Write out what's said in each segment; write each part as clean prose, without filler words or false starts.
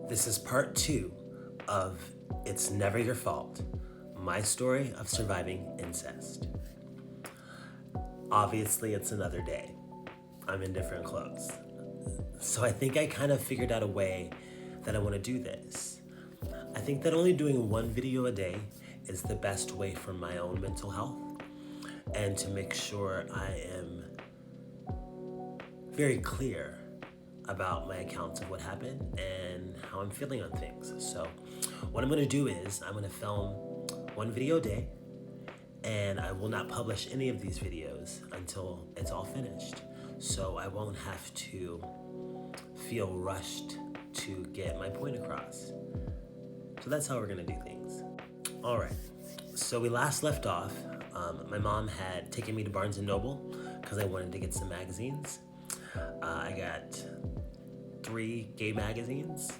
This is part 2 of It's Never Your Fault, my story of surviving incest. Obviously, it's another day. I'm in different clothes. So I think I kind of figured out a way that I want to do this. I think that only doing one video a day is the best way for my own mental health and to make sure I am very clear about my accounts of what happened and how I'm feeling on things. So what I'm gonna do is I'm gonna film one video a day, and I will not publish any of these videos until it's all finished. So I won't have to feel rushed to get my point across. So that's how we're gonna do things. All right, so we last left off. My mom had taken me to Barnes & Noble because I wanted to get some magazines. I got 3 gay magazines,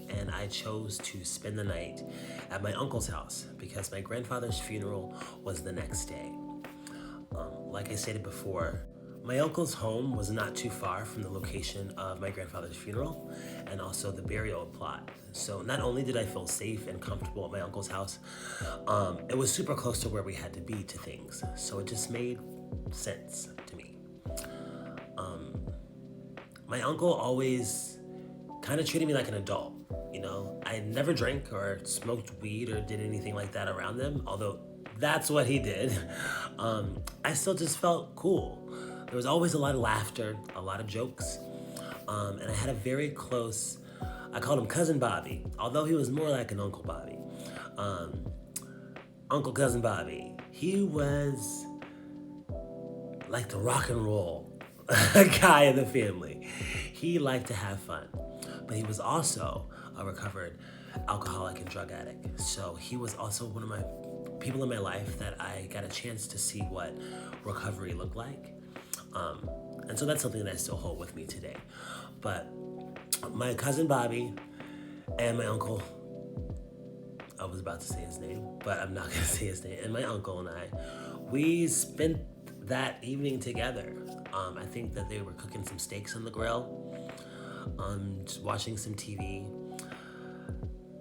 and I chose to spend the night at my uncle's house because my grandfather's funeral was the next day. Like I stated before, my uncle's home was not too far from the location of my grandfather's funeral and also the burial plot. So not only did I feel safe and comfortable at my uncle's house, it was super close to where we had to be to things. So it just made sense to me. My uncle always kind of treated me like an adult. You know, I never drank or smoked weed or did anything like that around them, although that's what he did. I still just felt cool. There was always a lot of laughter, a lot of jokes, and I had a very close, I called him Cousin Bobby, although he was more like an Uncle Bobby. Uncle Cousin Bobby, he was like the rock and roll guy in the family. He liked to have fun, but he was also a recovered alcoholic and drug addict. So he was also one of my people in my life that I got a chance to see what recovery looked like. And so that's something that I still hold with me today. But my cousin Bobby and my uncle, I was about to say his name, but I'm not gonna say his name, and my uncle and I, we spent that evening together. I think that they were cooking some steaks on the grill, just watching some TV,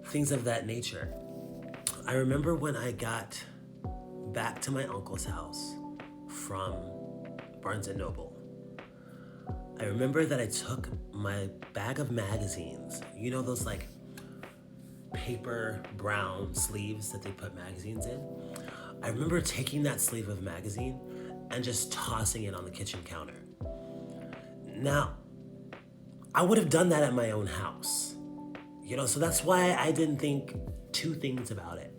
things of that nature. I remember when I got back to my uncle's house from Barnes & Noble, I remember that I took my bag of magazines, you know those like paper brown sleeves that they put magazines in? I remember taking that sleeve of magazine and just tossing it on the kitchen counter. Now, I would have done that at my own house, you know, so that's why I didn't think two things about it.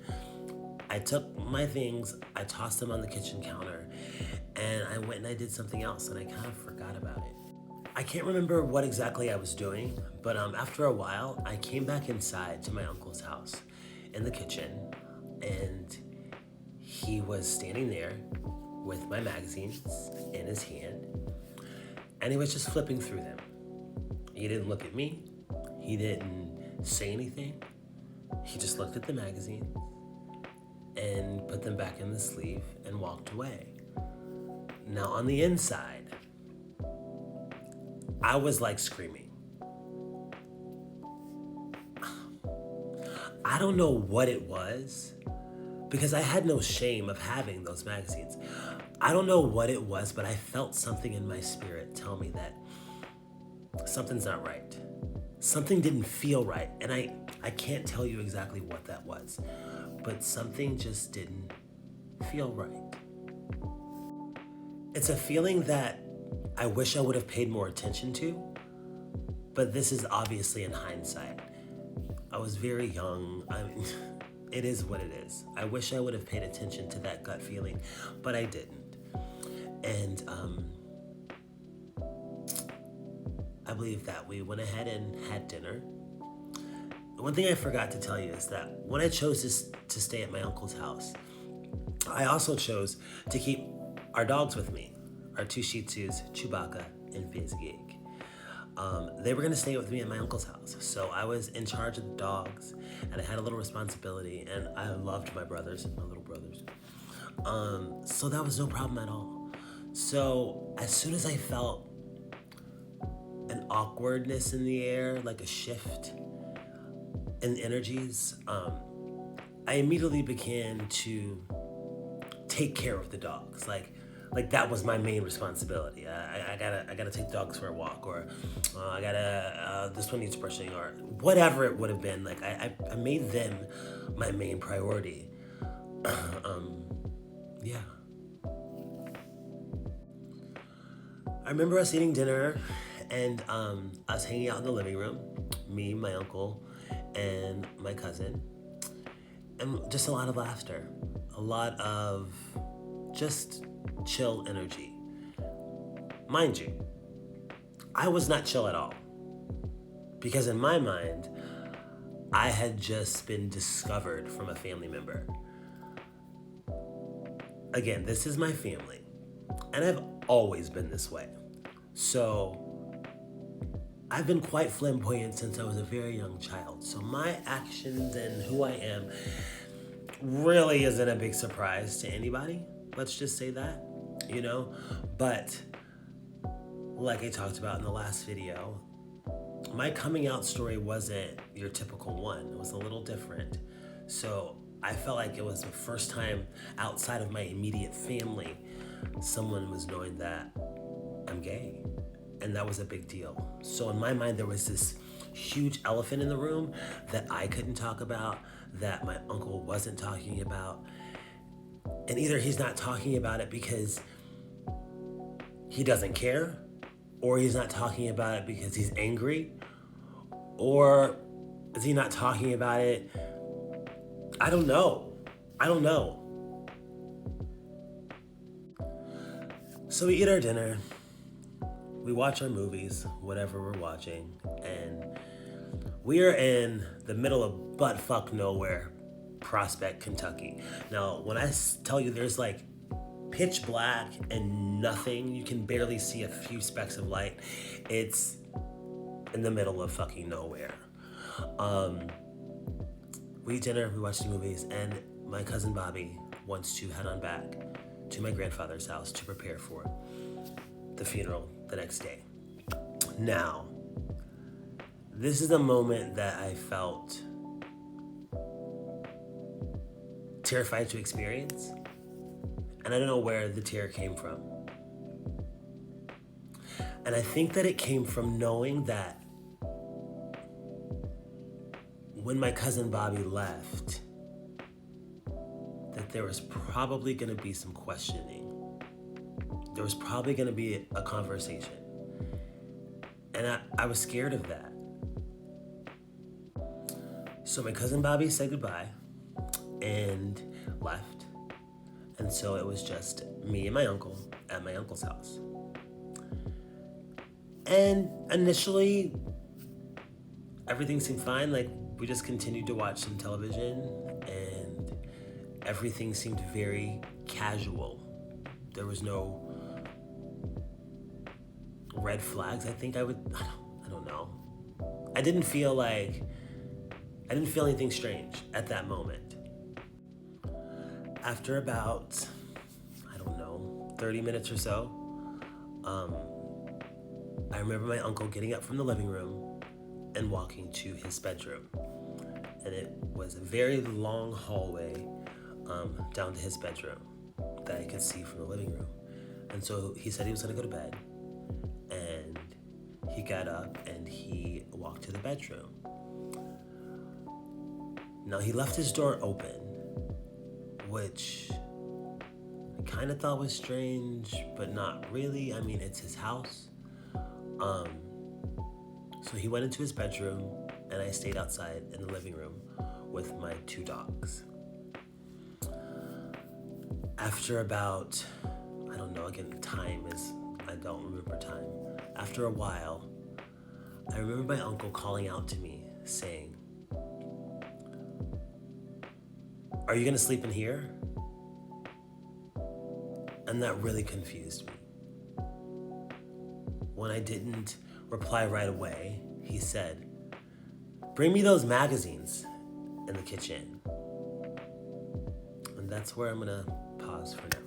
I took my things, I tossed them on the kitchen counter, and I went and I did something else, and I kind of forgot about it. I can't remember what exactly I was doing, but after a while, I came back inside to my uncle's house in the kitchen, and he was standing there with my magazines in his hand, and he was just flipping through them. He didn't look at me. He didn't say anything. He just looked at the magazine and put them back in the sleeve and walked away. Now on the inside, I was like screaming. I don't know what it was because I had no shame of having those magazines. I don't know what it was, but I felt something in my spirit tell me that something's not right. Something didn't feel right, and I can't tell you exactly what that was, but something just didn't feel right. It's a feeling that I wish I would have paid more attention to, but this is obviously in hindsight. I was very young. It is what it is. I wish I would have paid attention to that gut feeling, but I didn't. And I believe that we went ahead and had dinner. One thing I forgot to tell you is that when I chose to stay at my uncle's house, I also chose to keep our dogs with me, our 2 Shih Tzus, Chewbacca and Fizgig. They were gonna stay with me at my uncle's house. So I was in charge of the dogs, and I had a little responsibility, and I loved my brothers, my little brothers. So that was no problem at all. So as soon as I felt an awkwardness in the air, like a shift, and energies, I immediately began to take care of the dogs. Like that was my main responsibility. I gotta take dogs for a walk, or I gotta this one needs brushing, or whatever it would have been. Like I made them my main priority. Yeah. I remember us eating dinner and us hanging out in the living room, me, my uncle, and my cousin, and just a lot of laughter, a lot of just chill energy. Mind you, I was not chill at all, because in my mind, I had just been discovered from a family member. Again, this is my family, and I've always been this way. So I've been quite flamboyant since I was a very young child. So my actions and who I am really isn't a big surprise to anybody. Let's just say that, you know? But like I talked about in the last video, my coming out story wasn't your typical one. It was a little different. So I felt like it was the first time outside of my immediate family someone was knowing that I'm gay. And that was a big deal. So in my mind, there was this huge elephant in the room that I couldn't talk about, that my uncle wasn't talking about. And either he's not talking about it because he doesn't care, or he's not talking about it because he's angry, or is he not talking about it? I don't know. So we eat our dinner, we watch our movies, whatever we're watching, and we are in the middle of buttfuck nowhere, Prospect, Kentucky. Now, when I tell you there's like pitch black and nothing, you can barely see a few specks of light, it's in the middle of fucking nowhere. We eat dinner, we watch the movies, and my cousin Bobby wants to head on back to my grandfather's house to prepare for the funeral the next day. Now, this is the moment that I felt terrified to experience, and I don't know where the tear came from. And I think that it came from knowing that when my cousin Bobby left, that there was probably gonna be some questioning. There was probably gonna be a conversation. And I was scared of that. So my cousin Bobby said goodbye and left. And so it was just me and my uncle at my uncle's house. And initially, everything seemed fine. Like, we just continued to watch some television and everything seemed very casual. There was no red flags. I don't know. I didn't feel anything strange at that moment. After about, 30 minutes or so, I remember my uncle getting up from the living room and walking to his bedroom. And it was a very long hallway down to his bedroom that I could see from the living room. And so he said he was gonna go to bed. And he got up and he walked to the bedroom. Now he left his door open, which I kind of thought was strange, but not really. I mean, it's his house. So he went into his bedroom and I stayed outside in the living room with my two dogs. After about, I don't remember time. After a while, I remember my uncle calling out to me saying, "Are you gonna sleep in here?" And that really confused me. When I didn't reply right away, he said, "Bring me those magazines in the kitchen." And that's where I'm gonna pause for now.